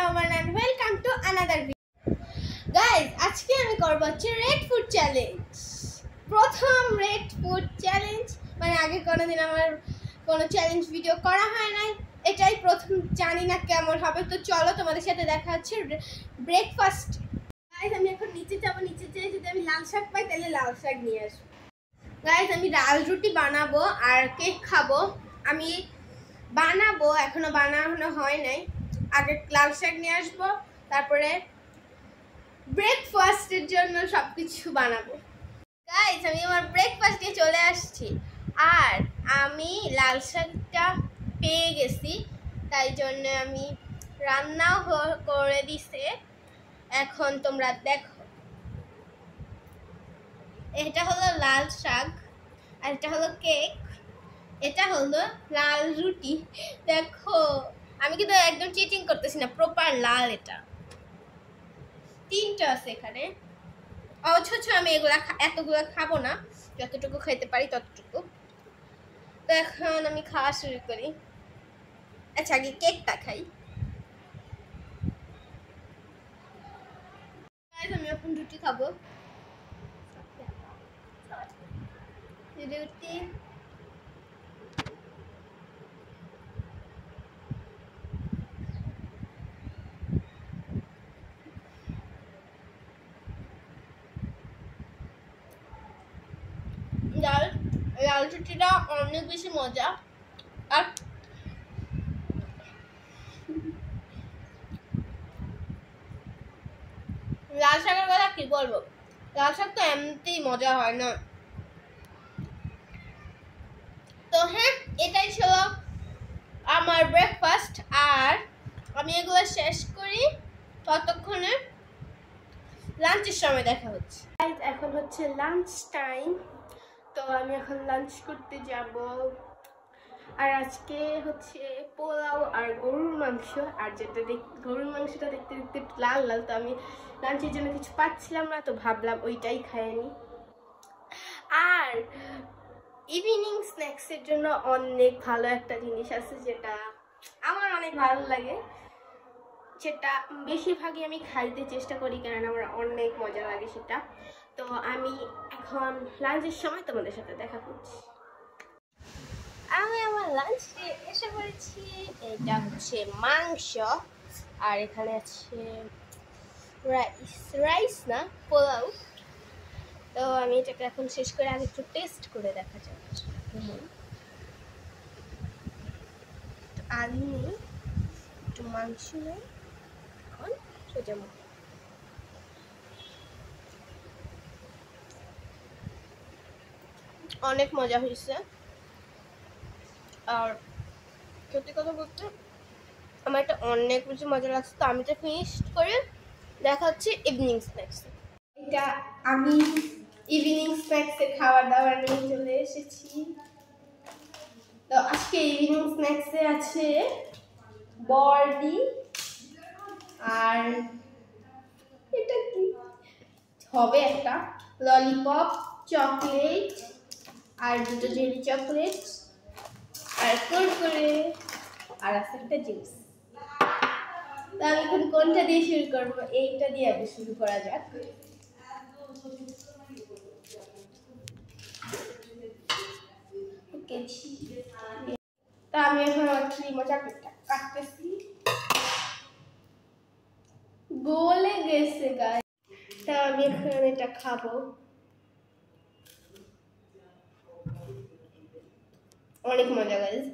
Aman and welcome to another video. Guys, আজকে আমি করব হচ্ছে রেড ফুড চ্যালেঞ্জ। প্রথম রেড ফুড চ্যালেঞ্জ, মানে আগে কোনোদিন আমার কোনো চ্যালেঞ্জ ভিডিও করা হয় নাই, এটাই প্রথম। জানি না কেমন হবে, তো চলো তোমাদের সাথে দেখা হচ্ছে ব্রেকফাস্ট। গাইস, আমি এখন নিচে যাবো, নিচে যেয়ে যদি আমি লাল শাক পাই তাহলে লাল শাক নিয়ে আসবো। গাইস, আমি লাল রুটি বানাবো আর কেক খাবো। আমি বানাবো, এখনো বানানো হয় নাই। আগে লাল শাক নিয়ে আসবো, তারপরে ব্রেকফাস্টের জন্য সব কিছু বানাবো। গাইস, আমি আমার ব্রেকফাস্টে চলে আসছি আর আমি লাল শাকটা পেয়ে গেছি, তাই জন্য আমি রান্নাও করে দিছে। এখন তোমরা দেখো, এটা হলো লাল শাক আর এটা হলো কেক, এটা হলো লাল রুটি। দেখো, আমি কিন্তু একদম চিটিং করতেছি না, প্রপার লাল। এটা তিনটা আছে এখানে। অথচ আমি এতগুলো খাবো না, যতটুকু খাইতে পারি ততটুকু। তো এখন আমি খাওয়া শুরু করি। আচ্ছা, আগে কেকটা খাই। আমি এখন রুটি খাবো। রুটি লাল রুটিটা অনেক বেশি মজা। আর লাল শাকের কথা কি বলবো, লাল শাক তো এমনিতেই মজা হয় না। তো হ্যাঁ, এটাই ছিল আমার ব্রেকফাস্ট, আর আমি এগুলো শেষ করি, ততক্ষণে লাঞ্চের সময় দেখা হচ্ছে। এখন হচ্ছে লাঞ্চ টাইম, তো আমি এখন লাঞ্চ করতে যাব। আর আজকে হচ্ছে পোলাও আর গরুর মাংস, আর যেটা গরুর মাংসটা দেখতে দেখতে লাল লাল, তো আমি লাঞ্চের জন্য কিছু পাচ্ছিলাম না, তো ভাবলাম ওইটাই খাইনি। আর ইভিনিং স্ন্যাক্সের জন্য অনেক ভালো একটা জিনিস আছে, যেটা আমার অনেক ভালো লাগে, সেটা বেশিরভাগই আমি খাইতে চেষ্টা করি, কারণ আমার অনেক মজা লাগে সেটা। তো আমি এখন লাঞ্চের সময় তোমাদের সাথে দেখা করছি। আমি আমার লাঞ্চে এসে পড়েছি। এটা হচ্ছে মাংস, আর এখানে আছে রাইস না, পোলাও। তো আমি এটাকে এখন শেষ করে আগে একটু টেস্ট করে দেখা যাবে। আলু নেই, একটু মাংস নেই, এখন সোজা মুখ। অনেক মজা হয়েছে। আর সত্যি কথা বলতে আমার এটা অনেক বেশি মজা লাগছে। তো আমি তো ফিনিশ করে দেখা হচ্ছে ইভিনিং স্ন্যাক্সে। এটা আমি ইভিনিং স্ন্যাক্সে খাবার দাবার নিয়ে চলে এসেছি। তো আজকে ইভিনিং স্ন্যাক্সে আছে বড়ি, আর এটা কি হবে, একটা ললিপপ, চকলেট, আর দুটো জেলি চকলেট, আর কুরকুরে, আর আছে একটা জুস। তো আমি এখন কোনটা দিয়ে শুরু করবো? এইটা দিয়ে আগে শুরু করা যাক। তা আমি এখন ক্রিম ও চকলেটটা কাটতেছি। গলে গেছে গাইস। তা আমি এখন এটা খাবো। অনেক মজা গাইস।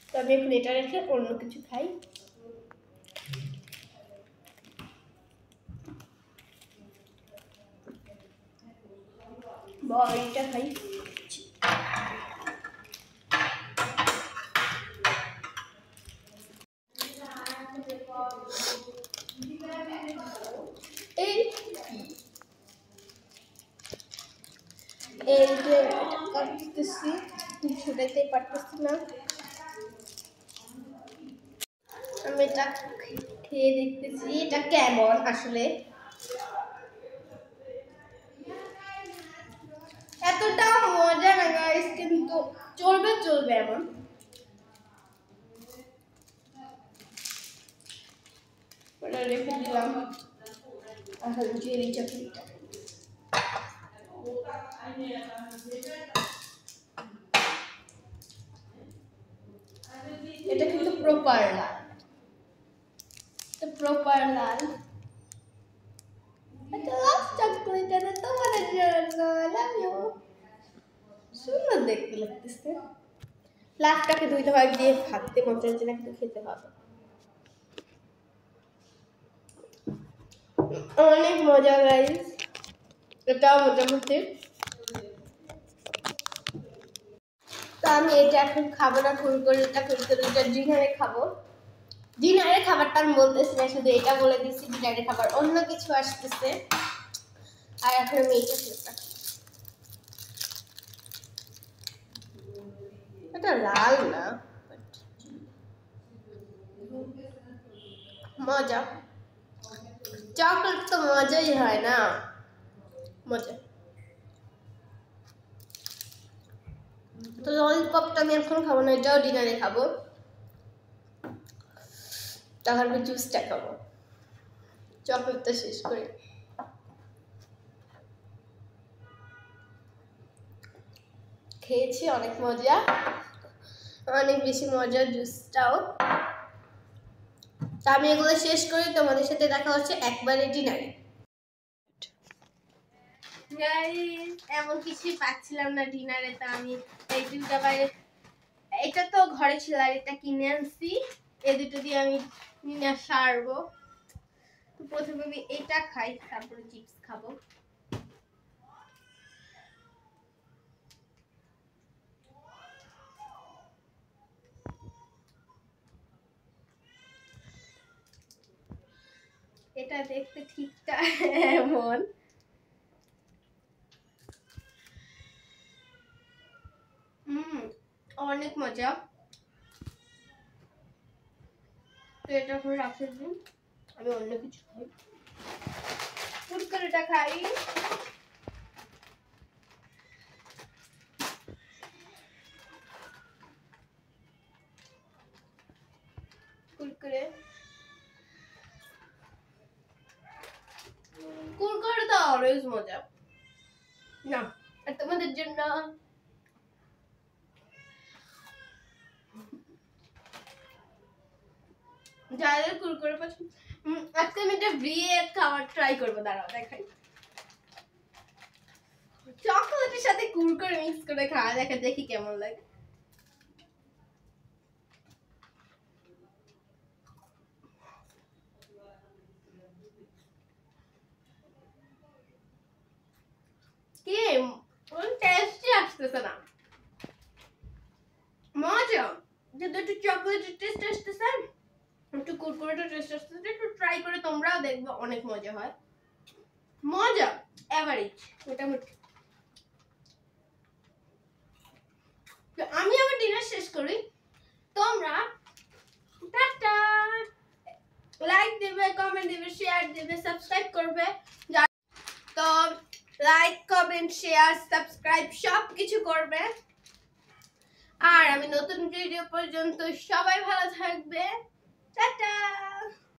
তো আমি এখন এটা রেখে অন্য কিছু খাই। বড়িটা খাই। এই যে কাটতেছি, ছুটাইতে পারতেছি না। আমি এটা খেয়ে দেখতেছি এটা কেমন আসলে। এতটা মজা না গাইস, কিন্তু চলবে এমন। রেখে দিলাম। এখন জেলি চকলেটটা এটা কিন্তু প্রপার লাল, প্রপার লাল। এটা লাস্ট চকলেট, এটা তোমাদের জন্য, লাভ ইউ। সুন্দর দেখতে লাগতেছে। লাস্টটাকে ধুইতে হয় দিয়ে ভাবতে মনে হচ্ছে না, একটু খেতে হবে। অনেক মজা গাইস, এটাও মোটামুটি। তো আমি এটা এখন খাবো না, কুরকুরেটা ডিনারে খাবো। ডিনারের খাবারটা আমি বলতেছি না, শুধু এটা বলে দিচ্ছি ডিনারের খাবার অন্য কিছু আসতেছে। আর এখন আমি এইটা খেতে, এটা লাল না, মজা। চকলেট তো মজাই হয় না, মজা। তো ললিপপটা আমি এখন খাবো না, এটাও ডিনারে খাবো। তখন আমি জুসটা খাবো, চকলেটটা শেষ করে। খেয়েছি, অনেক মজা, অনেক বেশি মজা জুসটাও। তা আমি এগুলো শেষ করি, তোমাদের সাথে দেখা হচ্ছে একবারে ডিনারে। এমন কিছুই পাচ্ছিলাম না ডিনারে, তা আমি এই দুটা বাইরে, এটা তো ঘরে ছিল আর এটা কিনে আনছি, এই দুটো দিয়ে আমি ডিনার সারবো। তো প্রথমে আমি এটা খাই, তারপরে চিপস খাবো। এটা দেখতে ঠিকঠাক এমন, অনেক মজা। তো এটা করে রাখতে দিন, আমি অন্য কিছু খাই, কুরকুরেটা খাই। কুরকুরে কুরকুরে তো অলওয়েজ মজা না। আর তোমাদের জন্য যাদের কুরকুরে পছন্দ, আজকে আমি একটা ব্রিয়েড খাবার ট্রাই করবো, দাঁড়াও দেখাই। চকলেটের সাথে কুরকুরে মিক্স করে খাওয়া, দেখি কেমন লাগে। কি টেস্টই আসতেছে না, মজা। যদি একটু চকলেটের টেস্ট আসতেছে, একটু কুরকুরের টেস্ট আসতেছে, একটু ট্রাই করে তোমরাও দেখবে, অনেক মজা হয়। মজা এভারেজ মোটামুটি। আমি আমার ডিনার শেষ করি, তোমরা টাটা, লাইক দেবে, কমেন্ট দেবে, শেয়ার দেবে, সাবস্ক্রাইব করবে। তো লাইক, কমেন্ট, শেয়ার, সাবস্ক্রাইব সব কিছু করবে। আর আমি নতুন ভিডিও পর্যন্ত সবাই ভালো থাকবে, টাটা।